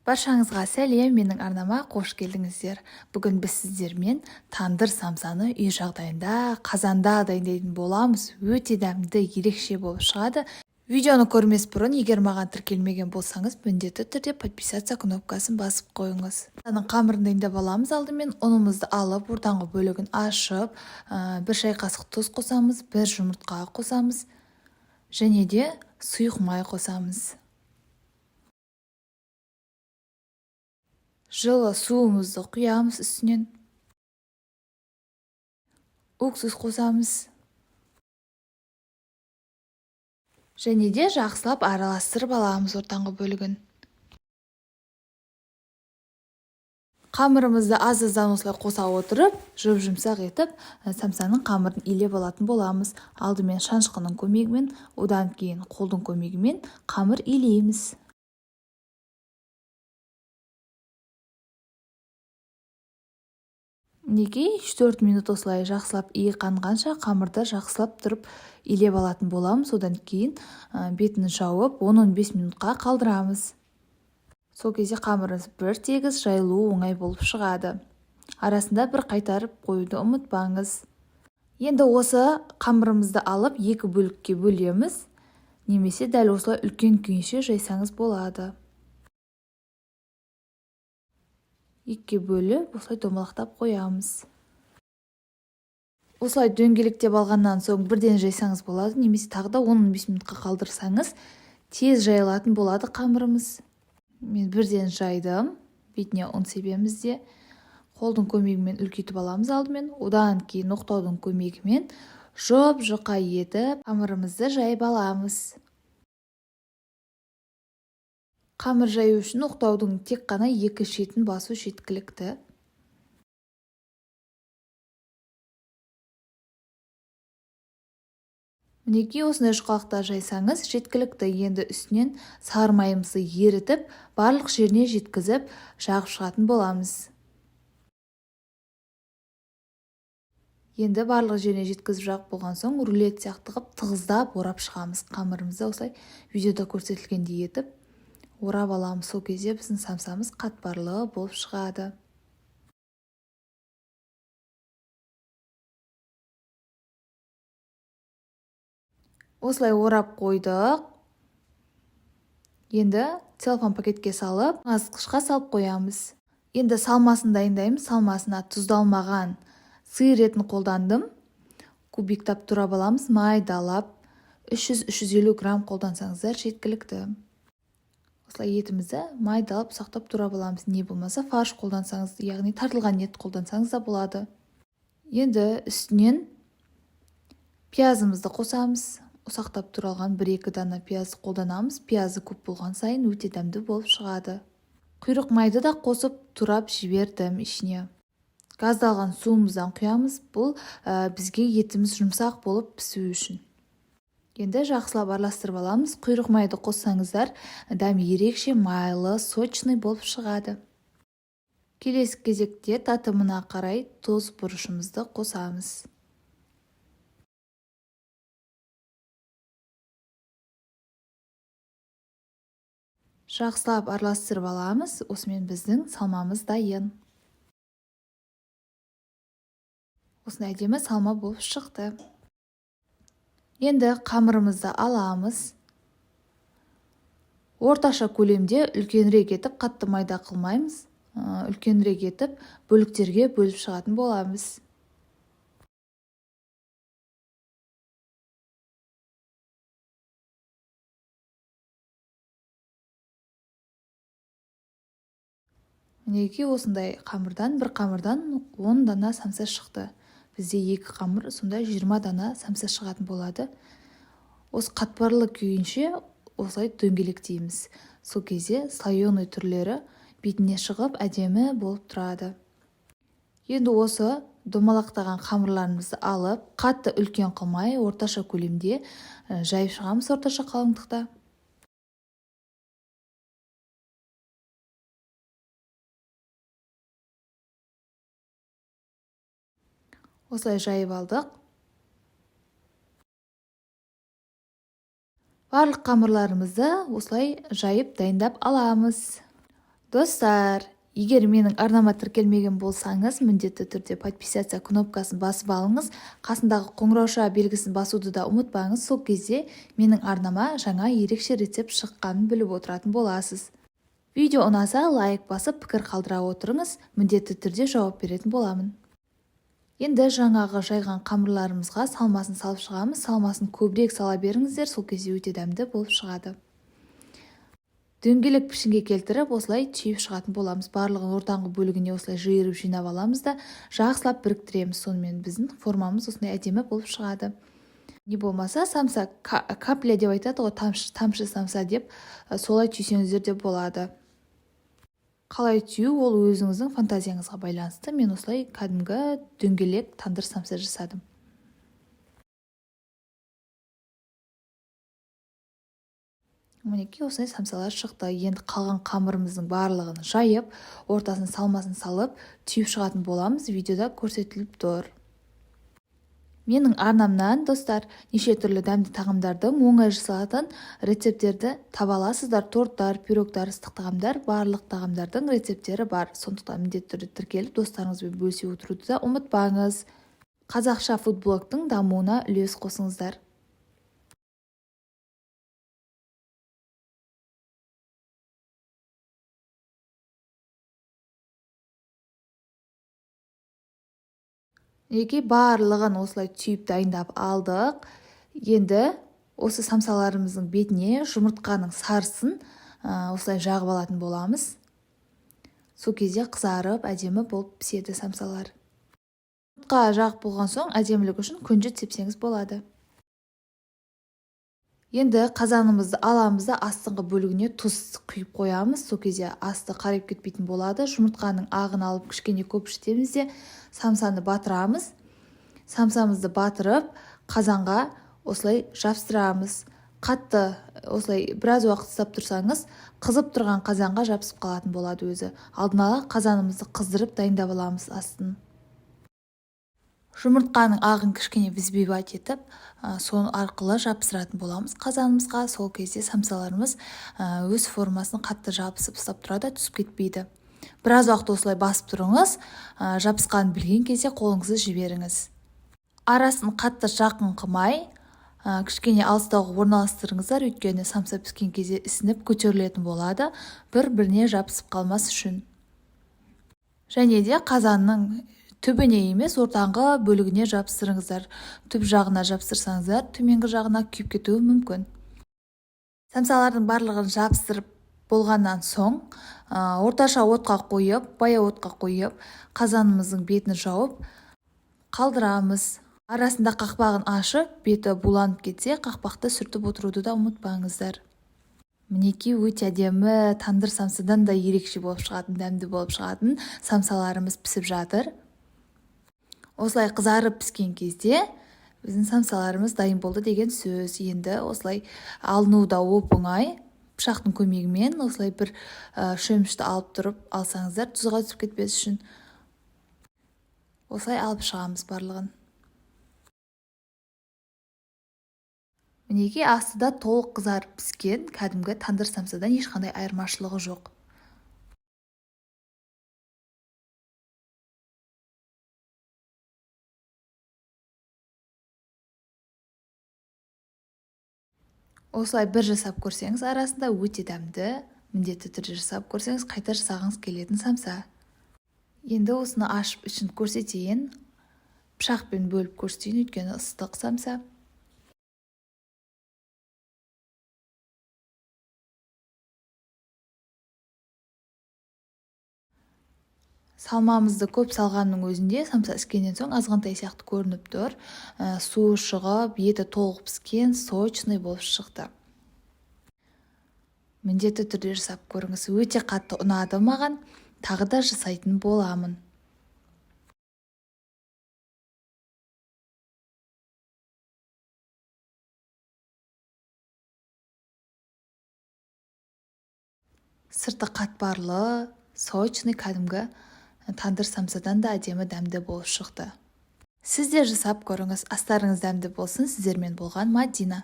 Баршаңызға сәлем, менің арнама қош келдіңіздер. Бүгін біз сіздермен тандыр самсаны үй жағдайында, қазанда дайындайтын боламыз. Өте дәмді, ерекше болып шығады. Видеоны көрмес бұрын, егер маған тіркелмеген болсаңыз, міндетті түрде подписаться кнопкасын басып қойыңыз. Қамырын дайындап аламыз. Алдымен ұнымызды алып, ортаңғы бөлігін ашып, 1 шай қасық тұз қосамыз, 1 жұмыртқа қосамыз, және де сұйық май қосамыз. Жылы суымызды құямыз, үстінен уксус қосамыз. Және де жақсылап араластырып аламыз ортаңғы бөлігін. Қамырымызды аз-аздан осылай қоса отырып, жұмсақ етіп, самсаның қамырын илеп алатын боламыз. Алдымен шанышқының көмегімен, одан кейін қолдың көмегімен қамыр илейміз. Мінекей 3-4 минут осылай жақсылап қанғанша қамырды жақсылап тұрып илеп алатын боламыз. Одан кейін бетін жауып 10-15 минутқа қалдырамыз. Сол кезде қамырымыз бір тегіс жайылуы оңай болып шығады. Арасында бір қайтарып қоюды ұмытпаңыз. Енді осы қамырымызды алып 2 бөлікке бөлеміз, немесе дәл осылай үлкен күйінше жайсаңыз болады. 2-ке бөліп, осылай домалақтап қоямыз. Осылай дөңгелектеп алғаннан соң бірден жайсаңыз болады, немесе тағы да 10-15 минутқа қалдырсаңыз, тез жайылатын болады қамырымыз. Мен бірден жайдым, бетіне ұн себеміз де. Қолдың көмегімен үлкейтіп аламыз алдымен, одан кейін оқтаудың көмегімен жұқа етіп қамырымызды жайып аламыз. Қамыр жаю үшін оқтаудың тек қана 2 шетін басу жеткілікті. Мінекей осындай жұқалықта жайсаңыз жеткілікті. Енді үстінен сары майымызды ерітіп, барлық жеріне жеткізіп, жағып шығатын боламыз. Енді барлық жеріне жеткізіп жағып болған соң, рулет сияқты қып тығыздап орап шығамыз. Қамырымызды осылай видеода көрсетілгендей етіп орап аламыз. Сол кезде біздің самсамыз қатпарлы болып шығады. Осылай орап қойдық. Енді целлофан пакетке салып, ағызғышқа салып қоямыз. Енді салмасын дайындаймыз. Салмасына тұздалмаған сиыр етін қолдандым. Кубиктап турап аламыз, майдалап. 300-350 грамм қолдансаңыздар жеткілікті. Осылай етімізді майдалап сақтап турап аламыз. Не болмаса фарш қолдансаңыз, яғни тартылған ет қолдансаңыз да болады. Енді үстінен пиязымызды қосамыз. Ұсақтап туралған 1-2 дана пияз қолданамыз. Пиязы көп болған сайын өте дәмді болып шығады. Құйрық майды да қосып турап жібердім ішіне. Газдалған суымыздан құямыз. Бұл бізге етіміз жұмсақ болып пісу үшін. Енді жақсылап араластырып аламыз. Құйрық майды қоссаңыздар, дәмі ерекше майлы, сочный болып шығады. Келесі кезекте татымына қарай тұз бұрышымызды қосамыз. Жақсылап араластырып аламыз. Осымен біздің салмамыз дайын. Осындай әдемі салма болып шықты. Енді қамырымызды аламыз. Орташа көлемде үлкенірек етіп, қатты майда қылмаймыз. Үлкенірек етіп, бөліктерге бөліп шығатын боламыз. Мінекей осындай қамырдан, бір қамырдан 10 дана самса шықты. Бізде 2 қамыр, сонда 20 дана самса шығатын болады. Осы қатпарлы күйінше осылай дөңгелектейміз. Сол кезде слоеный түрлері бетіне шығып әдемі болып тұрады. Енді осы домалақтаған қамырларымызды алып, қатты үлкен қылмай, орташа көлемде жайып шығамыз орташа қалыңдықта. Осылай жайып алдық. Барлық қамырларымызды осылай жайып дайындап аламыз. Достар, егер менің арнама тіркелмеген болсаңыз, міндетті түрде подписаться кнопкасын басып алыңыз, қасындағы қоңырауша белгісін басуды да ұмытпаңыз. Сол кезде менің арнама жаңа ерекше рецепт шыққанын біліп отыратын боласыз. Видео ұнаса лайк басып пікір қалдыра отырыңыз, міндетті түрде жауап беретін боламын. Енді жаңағы жайған қамырларымызға салмасын салып шығамыз. Салмасын көбірек сала беріңіздер, сол кезде өте дәмді болып шығады. Дөңгелек пішінге келтіріп, осылай түйіп шығатын боламыз. Барлығын ортаңғы бөлігіне осылай жиырып жинап аламыз да жақсылап біріктіреміз. Сонымен біздің формамыз осындай әдемі болып шығады. Не болмаса, самса капля деп айтады ғой, тамшы самса деп, солай түйсеңіздер де болады. Қалай түйу, ол өзіңіздің фантазияңызға байланысты. Мен осылай кәдімгі дөңгелек тандыр самса жасадым. Мінекей осылай самсалар шықты. Енді қалған қамырымыздың барлығын жайып, ортасын салмасын салып, түйіп шығатын боламыз. Видеода көрсетіліп тұр. Менің арнамнан, достар, неше түрлі дәмді тағамдардың оңай жасалатын рецепттерді таба аласыздар. Торттар, пирогтар, ыстық тағамдар, барлық тағамдардың рецепттері бар. Сондықтан міндетті түрде тіркеліп, достарыңызбен бөлісе отыруды да ұмытпаңыз. Қазақша фудблогтың дамуына үлес қосыңыздар. Барлығын осылай түйіп дайындап алдық. Енді осы самсаларымыздың бетіне жұмыртқаның сарысын осылай жағып алатын боламыз. Сол кезде қызарып, әдемі болып піседі самсалар. Жұмыртқа жағып болған соң әдемілік үшін күнжіт сепсеңіз болады. Енді қазанымызды аламыз да астыңғы бөлігіне тұз құйып қоямыз. Сол кезде асты қарайып кетпейтін болады. Жұмыртқаның ағын алып кішкене көпіршітеміз де самсаны батырамыз. Самсамызды батырып, қазанға осылай жапсырамыз. Қатты осылай біраз уақыт ұстап тұрсаңыз, қызып тұрған қазанға жабысып қалатын болады өзі. Алдын ала қазанымызды қыздырып дайындап аламыз астын. Жұмыртқаның ағын кішкене взбивать етіп, соны арқылы жабыстыратын боламыз қазанымызға. Сол кезде самсаларымыз өз формасын қатты жабысып ұстап тұрады, түсіп кетпейді. Біраз уақыт осылай басып тұрыңыз, жабысқанын білген кезде қолыңызды жіберіңіз. Арасын қатты жақын қылмай, кішкене алыстауға орналастырыңыздар, өйткені самса піскен кезде ісініп көтерілетін болады, бір-біріне жабысып қалмас үшін. Және де қазанның түбіне емес, ортаңғы бөлігіне жабыстырыңыздар. Түп жағына жабыстырсаңыздар, төменгі жағына күйіп кетуі мүмкін. Самсалардың барлығын жабыстырып болғаннан соң, орташа отқа қойып, баяу отқа қойып, қазанымыздың бетін жауып қалдырамыз. Арасында қақпағын ашып, беті буланып кетсе, қақпақты сүртіп отыруды да ұмытпаңыздар. Мінекей өте әдемі тандыр самсадан да ерекше болып шығатын, дәмді болып шығатын самсаларымыз пісіп жатыр. Осылай қызарып піскен кезде біздің самсаларымыз дайын болды деген сөз. Енді осылай алыну да оп-оңай. Пышақтың көмегімен осылай бір шөмішті алып тұрып алсаңыздар, тұзға түсіп кетпес үшін. Осылай алып шығамыз барлығын. Мінекей астыда толық қызарып піскен кәдімгі тандыр самсадан ешқандай айырмашылығы жоқ. Осылай бір жасап көрсеңіз, арасында өте дәмді, міндетті түрде жасап көрсеңіз, қайта жасағыңыз келетін самса. Енді осыны ашып ішін көрсетейін, пышақпен бөліп көрсетейін, өйткені ыстық самса. Салмамызды көп салғанның өзінде самса іскеннен соң азғантай сияқты көрініп тұр. Суы шығып, еті толық піскен, сочный болып шықты. Міндетті түрде жасап көріңіз. Өте қатты ұнады маған, тағы да жасайтын боламын. Сырты қатпарлы, сочный кәдімгі тандыр самсадан да әдемі дәмді болып шықты. Сіздер жасап көріңіз, астарыңыз дәмді болсын. Сіздермен болған Мадина.